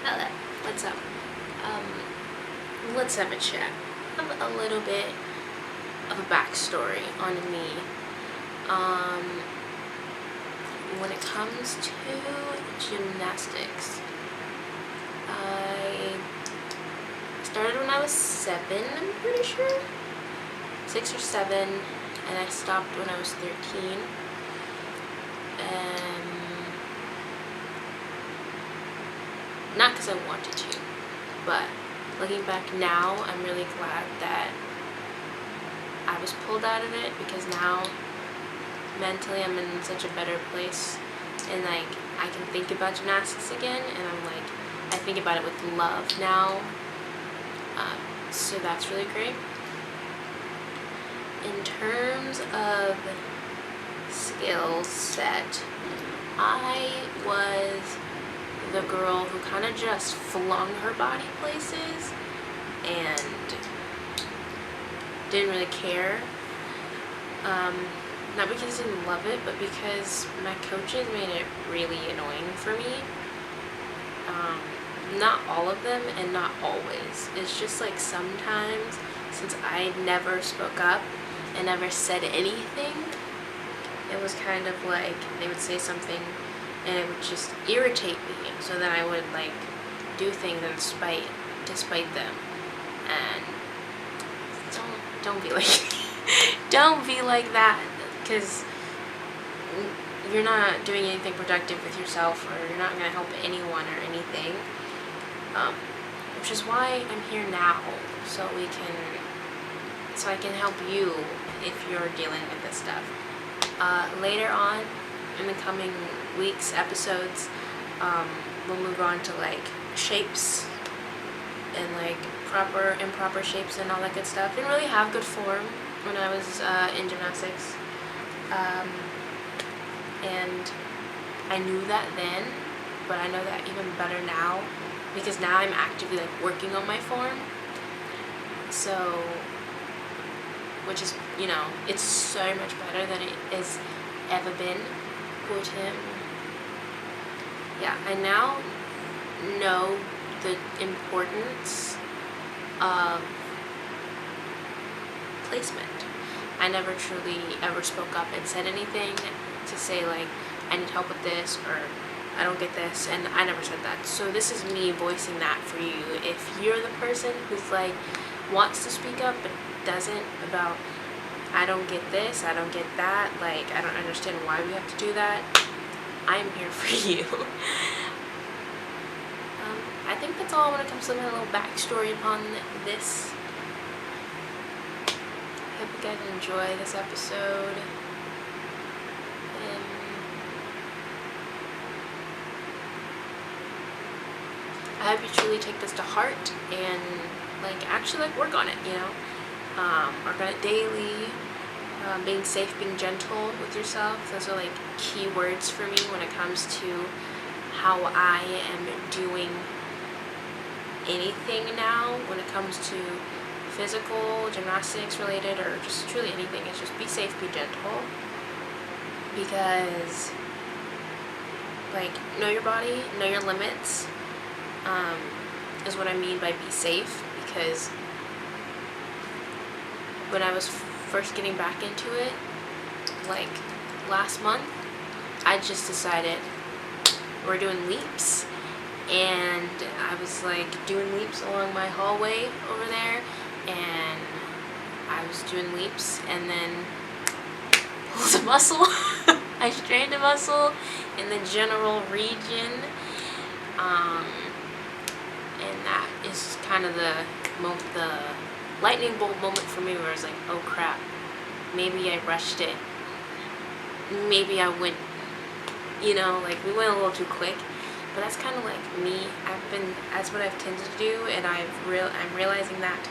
Hello, what's up? Let's have a chat. A little bit of a backstory on me. When it comes to gymnastics, I started when I was 7, I'm pretty sure. 6 or 7, and I stopped when I was 13. Not because I wanted to, but looking back now, I'm really glad that I was pulled out of it, because now mentally I'm in such a better place, and like I can think about gymnastics again, and I'm like, I think about it with love now, so that's really great. In terms of skill set, I was the girl who kind of just flung her body places and didn't really care. Not because I didn't love it, but because my coaches made it really annoying for me. Not all of them and not always. It's just like sometimes, since I never spoke up and never said anything, it was kind of like they would say something and it would just irritate me, so then I would like do things in spite to spite them. And don't be like don't be like that, because you're not doing anything productive with yourself, or you're not going to help anyone or anything. Which is why I'm here now, so I can help you if you're dealing with this stuff. Later on in the coming weeks, episodes, we'll move on to like shapes and like proper, improper shapes and all that good stuff. Didn't really have good form when I was in gymnastics, and I knew that then, but I know that even better now, because now I'm actively like working on my form. So, which is, you know, it's so much better than it has ever been. I now know the importance of placement. I never truly ever spoke up and said anything to say like, I need help with this, or I don't get this, and I never said that. So this is me voicing that for you. If you're the person who's like, wants to speak up but doesn't, about I don't get this, I don't get that, like I don't understand why we have to do that, I'm here for you. I think that's all when it comes to my little backstory upon this. I hope you guys enjoy this episode. I hope you truly take this to heart and like actually like work on it, you know. Work on it daily. Being safe, being gentle with yourself. Those are like key words for me when it comes to how I am doing anything now when it comes to physical, gymnastics related, or just truly anything. It's just be safe, be gentle, because like know your body, know your limits, is what I mean by be safe. Because when I was first getting back into it, like last month, I just decided we're doing leaps, and I was like doing leaps along my hallway over there, and I was doing leaps and then pulled a muscle. I strained a muscle in the general region, and that is kind of the lightning bolt moment for me, where I was like, oh crap, maybe I rushed it, maybe I went, you know, like we went a little too quick. But that's kind of like me. That's what I've tended to do, and I'm realizing that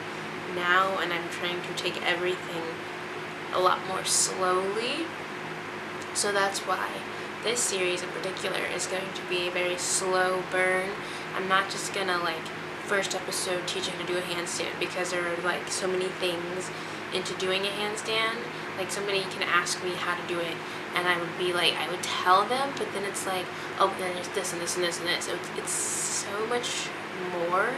now, and I'm trying to take everything a lot more slowly. So that's why this series in particular is going to be a very slow burn. I'm not just gonna like first episode teach you how to do a handstand, because there are like so many things into doing a handstand. Like somebody can ask me how to do it, and I would be like, I would tell them, but then it's like, oh, then there's this and this and this and this. So it's so much more.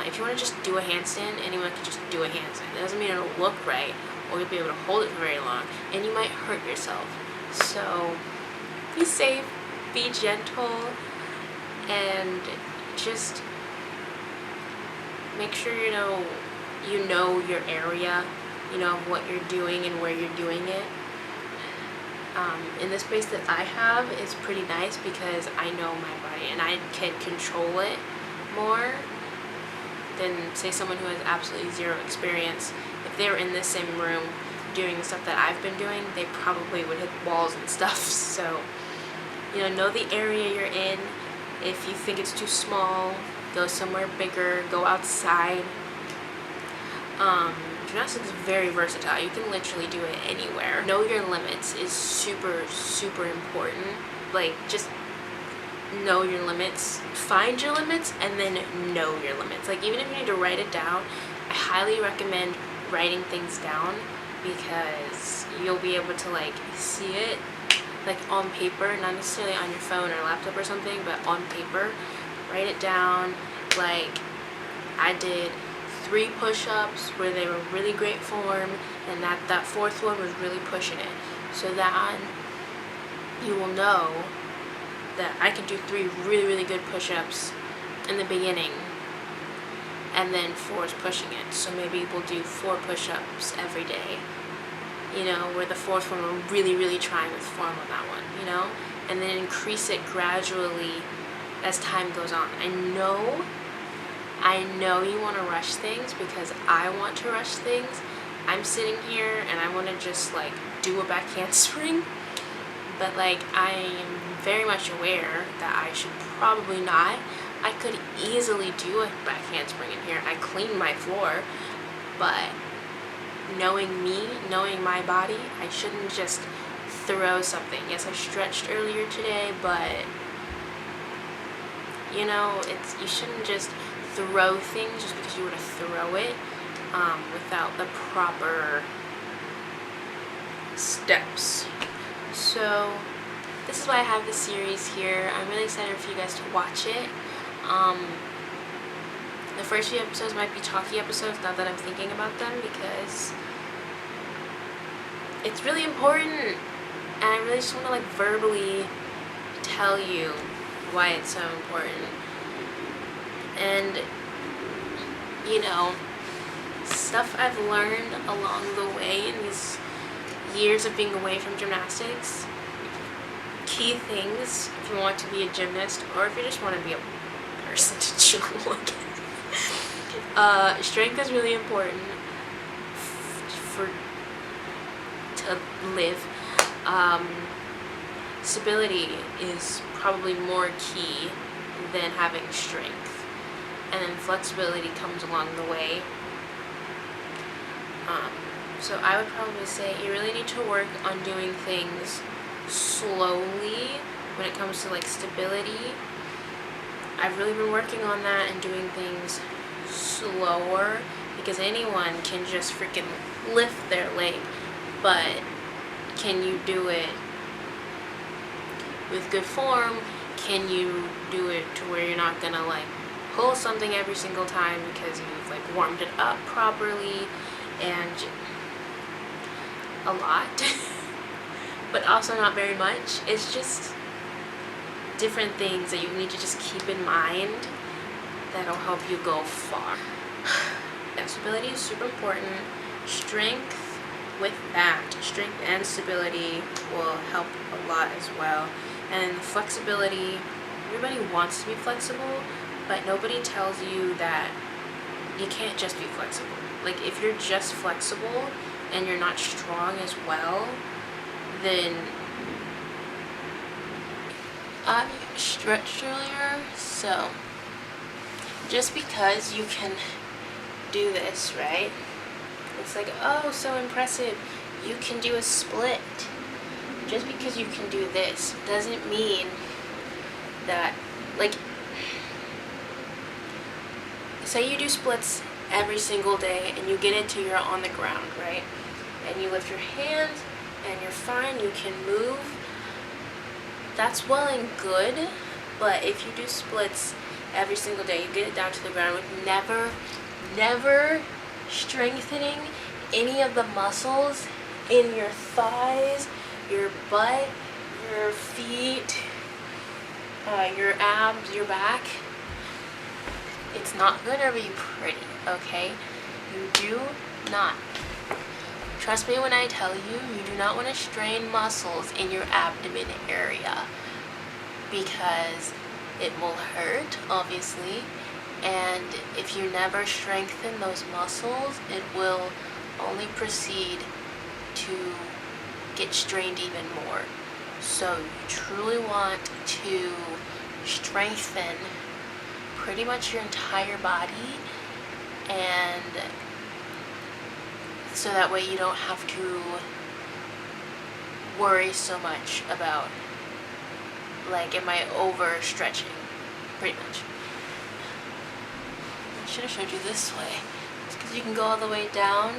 If you want to just do a handstand, anyone can just do a handstand. It doesn't mean it'll look right or you'll be able to hold it for very long, and you might hurt yourself. So be safe, be gentle, and just make sure you know your area, you know what you're doing and where you're doing it. In the space that I have is pretty nice because I know my body and I can control it more than, say, someone who has absolutely zero experience. If they were in this same room doing the stuff that I've been doing, they probably would hit walls and stuff. So, you know the area you're in. If you think it's too small, go somewhere bigger, go outside. Gymnastics is very versatile. You can literally do it anywhere. Know your limits is super, super important. Like, just know your limits. Find your limits and then know your limits. Like, even if you need to write it down, I highly recommend writing things down because you'll be able to, like, see it, like, on paper, not necessarily on your phone or laptop or something, but on paper. Write it down. Like, I did 3 push-ups where they were really great form, and that fourth one was really pushing it. So that you will know that I can do 3 really, really good push-ups in the beginning, and then 4 is pushing it. So maybe we'll do 4 push-ups every day, you know, where the 4th one we're really, really trying with form on that one, you know, and then increase it gradually as time goes on. I know you want to rush things because I want to rush things. I'm sitting here and I want to just, like, do a back handspring, but, like, I am very much aware that I should probably not. I could easily do a back handspring in here. I clean my floor, but knowing me, knowing my body, I shouldn't just throw something. Yes, I stretched earlier today, but, you know, you shouldn't just throw things just because you want to throw it without the proper steps. So this is why I have this series here. I'm really excited for you guys to watch it. The first few episodes might be talky episodes now that I'm thinking about them, because it's really important, and I really just want to, like, verbally tell you why it's so important. And, you know, stuff I've learned along the way in these years of being away from gymnastics. Key things if you want to be a gymnast, or if you just want to be a person to chill again. Strength is really important to live. Stability is probably more key than having strength, and then flexibility comes along the way. So I would probably say you really need to work on doing things slowly when it comes to, like, stability. I've really been working on that and doing things slower, because anyone can just freaking lift their leg, but can you do it with good form? Can you do it to where you're not gonna, like, pull something every single time because you've, like, warmed it up properly and a lot but also not very much. It's just different things that you need to just keep in mind that'll help you go far. Yeah, stability is super important. Strength with that, strength and stability will help a lot as well. And flexibility, everybody wants to be flexible, but nobody tells you that you can't just be flexible. Like, if you're just flexible and you're not strong as well, then I stretched earlier, so just because you can do this, right? It's like, oh, so impressive, you can do a split. Just because you can do this doesn't mean that, like, say you do splits every single day and you get it till you're on the ground, right? And you lift your hands and you're fine, you can move. That's well and good, but if you do splits every single day. You get it down to the ground with never strengthening any of the muscles in your thighs, your butt, your feet, your abs, your back. It's not gonna be pretty, okay? You do not. Trust me when I tell you, you do not want to strain muscles in your abdomen area because it will hurt, obviously, and if you never strengthen those muscles, it will only proceed to get strained even more. So you truly want to strengthen pretty much your entire body, and so that way you don't have to worry so much about, like, am I overstretching? Pretty much. I should have showed you this way. Just because you can go all the way down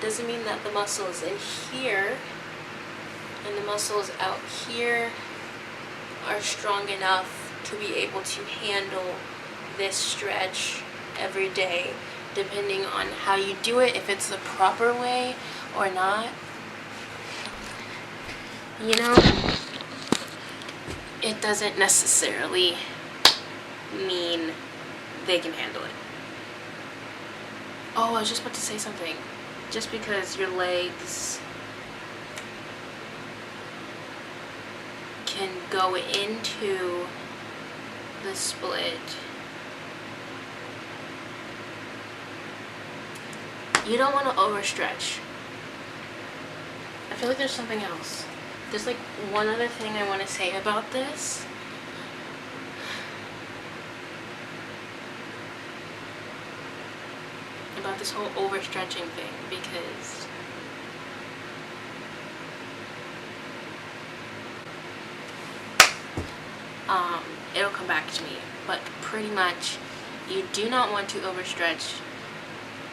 doesn't mean that the muscles in here and the muscles out here are strong enough to be able to handle this stretch every day, depending on how you do it, if it's the proper way or not. You know, it doesn't necessarily mean they can handle it. Oh, I was just about to say something. Just because your legs can go into the split, you don't want to overstretch. I feel like there's something else. There's like one other thing I want to say about this. About this whole overstretching thing, because it'll come back to me, but pretty much you do not want to overstretch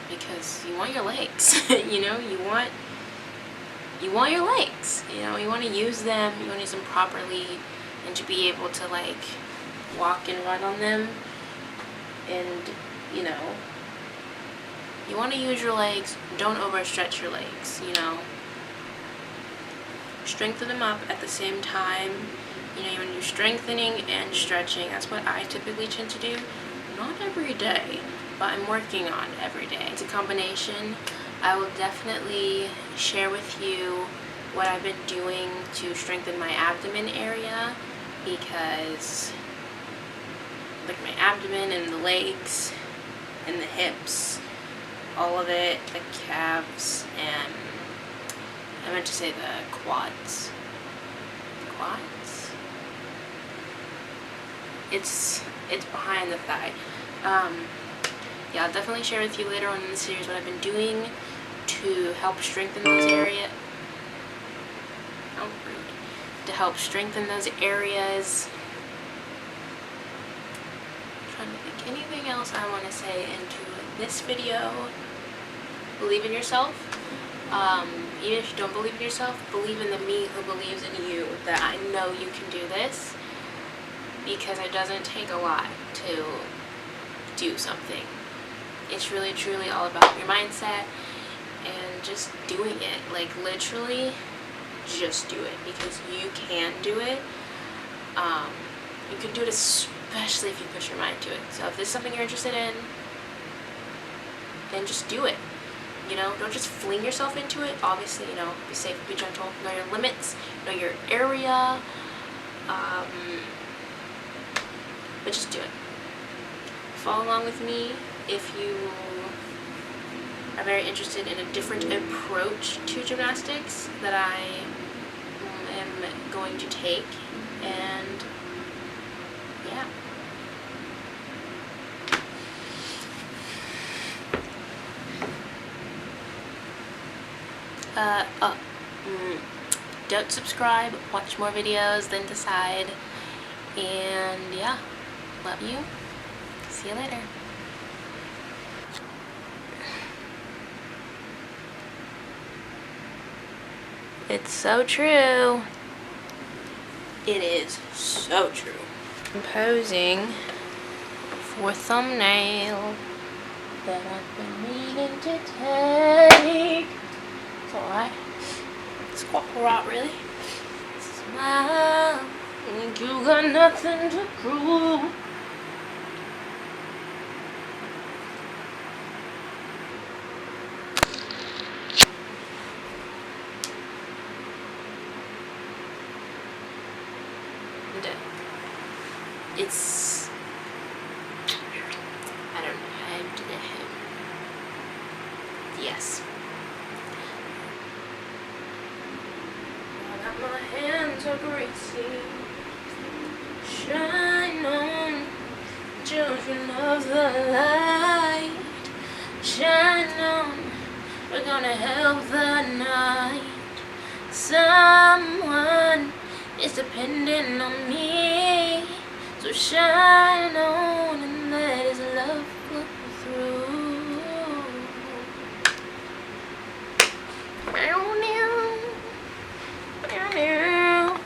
because you want your legs. You know, you want your legs, you know, you want to use them, you want to use them properly, and to be able to like walk and run on them, and you know, you want to use your legs. Don't overstretch your legs, you know, strengthen them up at the same time. You know, when you're strengthening and stretching, that's what I typically tend to do. Not every day, but I'm working on every day. It's a combination. I will definitely share with you what I've been doing to strengthen my abdomen area, because like my abdomen and the legs and the hips, all of it, the calves, and I meant to say the quads. The quads? It's behind the thigh. Yeah, I'll definitely share with you later on in the series what I've been doing to help strengthen those areas. Oh, rude. To help strengthen those areas. I'm trying to think anything else I want to say into this video. Believe in yourself. Even if you don't believe in yourself, believe in the me who believes in you, that I know you can do this, because it doesn't take a lot to do something. It's really truly all about your mindset and just doing it. Like literally just do it, because you can do it. You can do it, especially if you push your mind to it. So if this is something you're interested in, then just do it. You know, don't just fling yourself into it. Obviously, you know, be safe, be gentle, know your limits, know your area, but just do it. Follow along with me if you are very interested in a different approach to gymnastics that I am going to take, and yeah. Don't subscribe, watch more videos, then decide, and yeah, love you, see you later. It's so true. It is so true. I'm posing for thumbnail that I've been meaning to take. It's alright. It's quite alright, really. Smile, like you got nothing to prove. It's, I don't know how to do him. Yes. Now that my hands are greasy, shine on, children of the light. Shine on, we're gonna help the night. Someone is depending on me. So shine on and let his love flow through. Meow, meow. Meow, meow.